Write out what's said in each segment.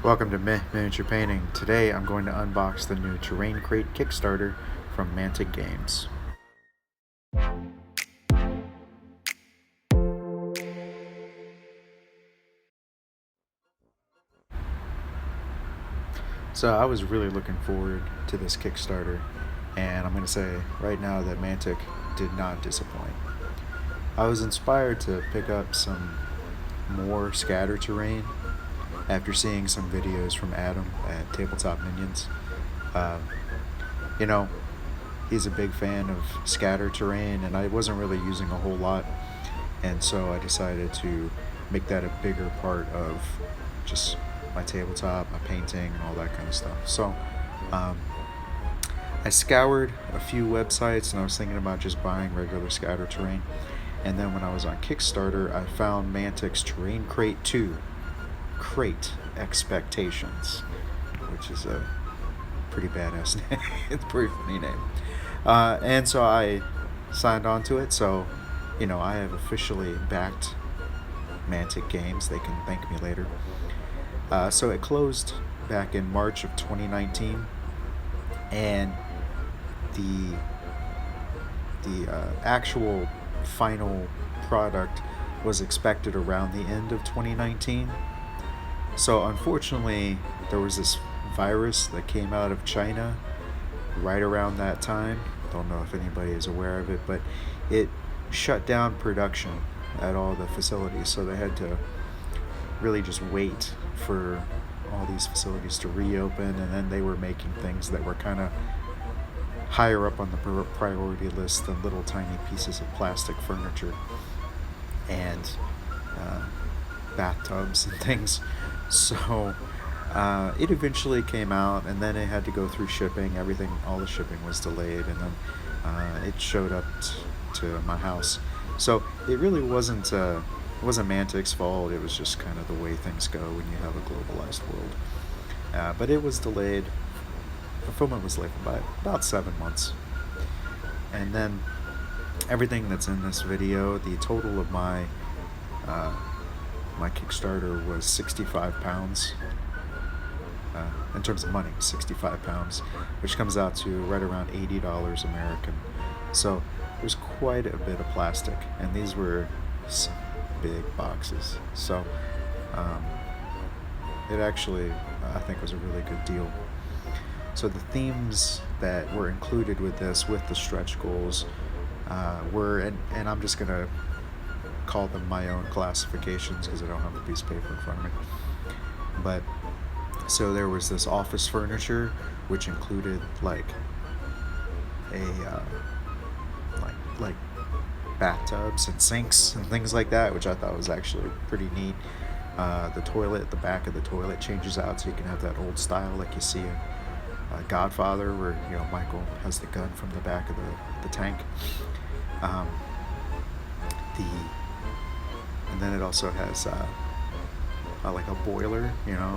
Welcome to Miniature Painting. Today I'm going to unbox the new Terrain Crate Kickstarter from Mantic Games. So I was really looking forward to this Kickstarter, and I'm going to say right now that Mantic did not disappoint. I was inspired to pick up some more scatter terrain after seeing some videos from Adam at Tabletop Minions. Uh, you know, he's a big fan of scatter terrain, and I wasn't really using a whole lot, and so I decided to make that a bigger part of just my tabletop, my painting, and all that kind of stuff. So I scoured a few websites, and I was thinking about just buying regular scatter terrain. And then when I was on Kickstarter, I found Mantic's Terrain Crate 2, Crate Expectations, which is a pretty badass name. It's a pretty funny name. And so I signed on to it. So, I have officially backed Mantic Games. They can thank me later. So it closed back in March of 2019, and the actual final product was expected around the end of 2019. So unfortunately, there was this virus that came out of China right around that time. Don't know if anybody is aware of it, but it shut down production at all the facilities, so they had to really just wait for all these facilities to reopen, and then they were making things that were kind of higher up on the priority list than little tiny pieces of plastic furniture and bathtubs and things. So it eventually came out, and then it had to go through shipping. All the shipping was delayed, and then it showed up to my house. So it really wasn't Mantic's fault. It was just kind of the way things go when you have a globalized world. But it was delayed. Fulfillment was delayed by about 7 months. And then everything that's in this video, the total of my Kickstarter was £65. In terms of money, £65, which comes out to right around $80 American. So there's quite a bit of plastic, and these were some big boxes. So it actually, I think, was a really good deal. So the themes that were included with this, with the stretch goals, were, and I'm just gonna call them my own classifications because I don't have a piece of paper in front of me. But so there was this office furniture, which included like a like bathtubs and sinks and things like that, which I thought was actually pretty neat. The back of the toilet changes out, so you can have that old style like you see in Godfather, where Michael has the gun from the back of the tank. And then it also has like a boiler,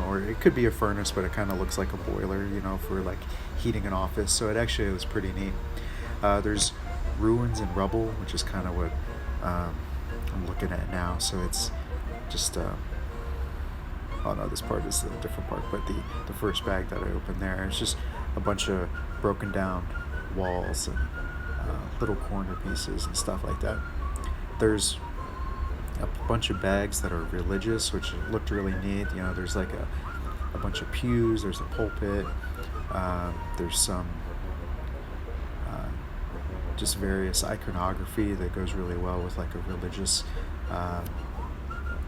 or it could be a furnace, but it kind of looks like a boiler, for like heating an office. So it actually was pretty neat. There's ruins and rubble, which is kind of what I'm looking at now. So it's just oh no, this part is a different part, but the first bag that I opened there, it's just a bunch of broken down walls and little corner pieces and stuff like that. There's a bunch of bags that are religious, which looked really neat. There's like a bunch of pews, there's a pulpit, there's some just various iconography that goes really well with like a religious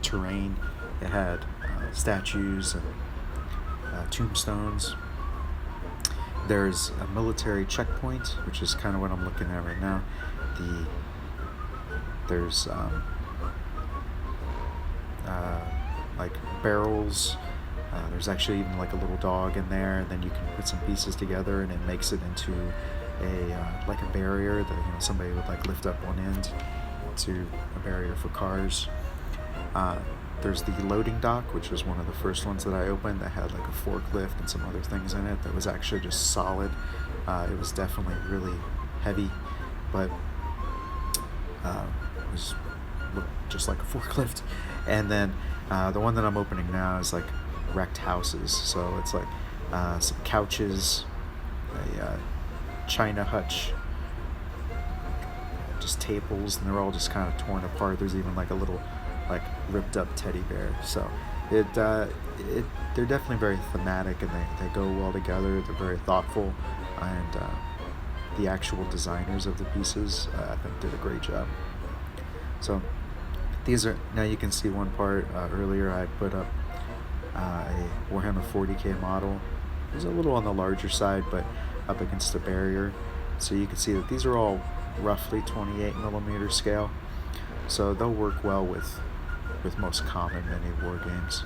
terrain. It had statues and tombstones. There's a military checkpoint, which is kind of what I'm looking at right now. There's like barrels. There's actually even like a little dog in there, and then you can put some pieces together, and it makes it into like a barrier that somebody would like lift up one end to a barrier for cars. There's the loading dock, which was one of the first ones that I opened, that had like a forklift and some other things in it that was actually just solid. It was definitely really heavy, but it was looked just like a forklift. And then the one that I'm opening now is like wrecked houses. So it's like some couches, a china hutch, just tables, and they're all just kind of torn apart. There's even like a little like ripped up teddy bear. So they're definitely very thematic, and they go well together. They're very thoughtful, and the actual designers of the pieces, I think, did a great job. So these are, now you can see one part earlier I put up a Warhammer 40k model. It was a little on the larger side, but up against the barrier. So you can see that these are all roughly 28mm scale. So they'll work well with most common mini war games.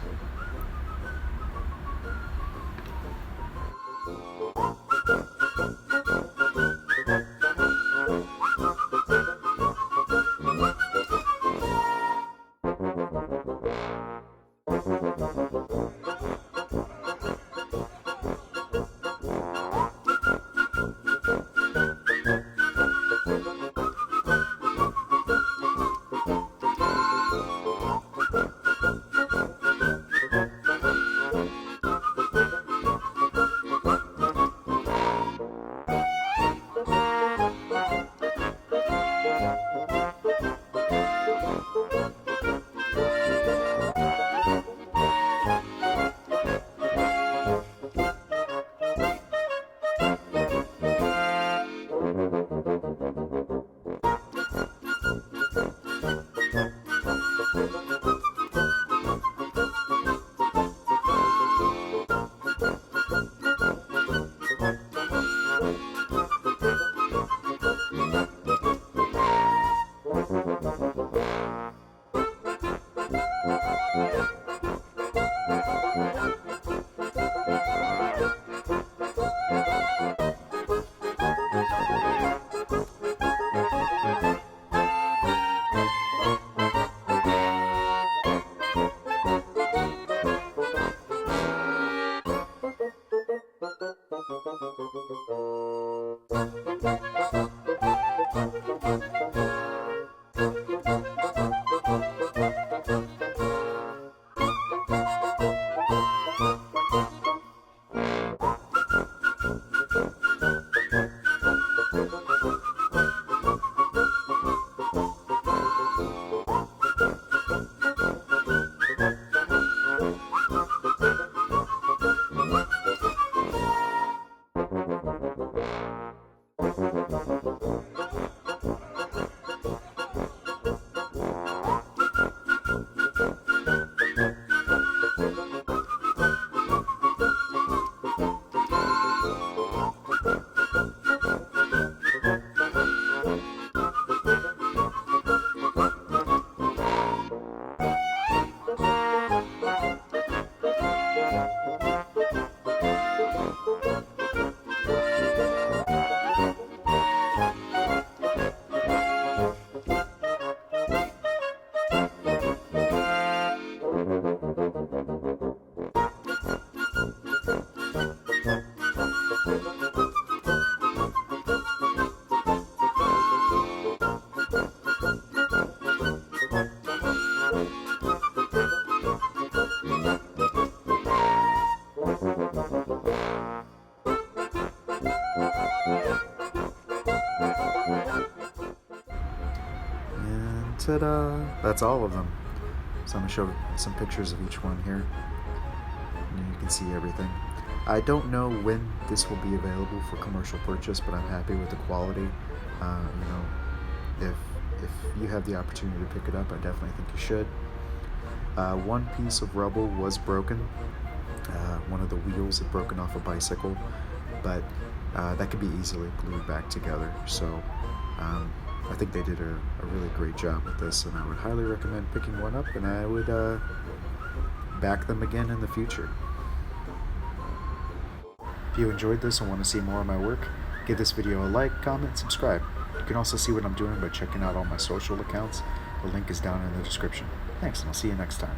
And ta-da! That's all of them. So I'm going to show some pictures of each one here, and you can see everything. I don't know when this will be available for commercial purchase, but I'm happy with the quality. If you have the opportunity to pick it up, I definitely think you should. One piece of rubble was broken. One of the wheels had broken off a bicycle, but that could be easily glued back together. So I think they did a really great job with this, and I would highly recommend picking one up, and I would back them again in the future. If you enjoyed this and want to see more of my work, give this video a like, comment, subscribe. You can also see what I'm doing by checking out all my social accounts. The link is down in the description. Thanks, and I'll see you next time.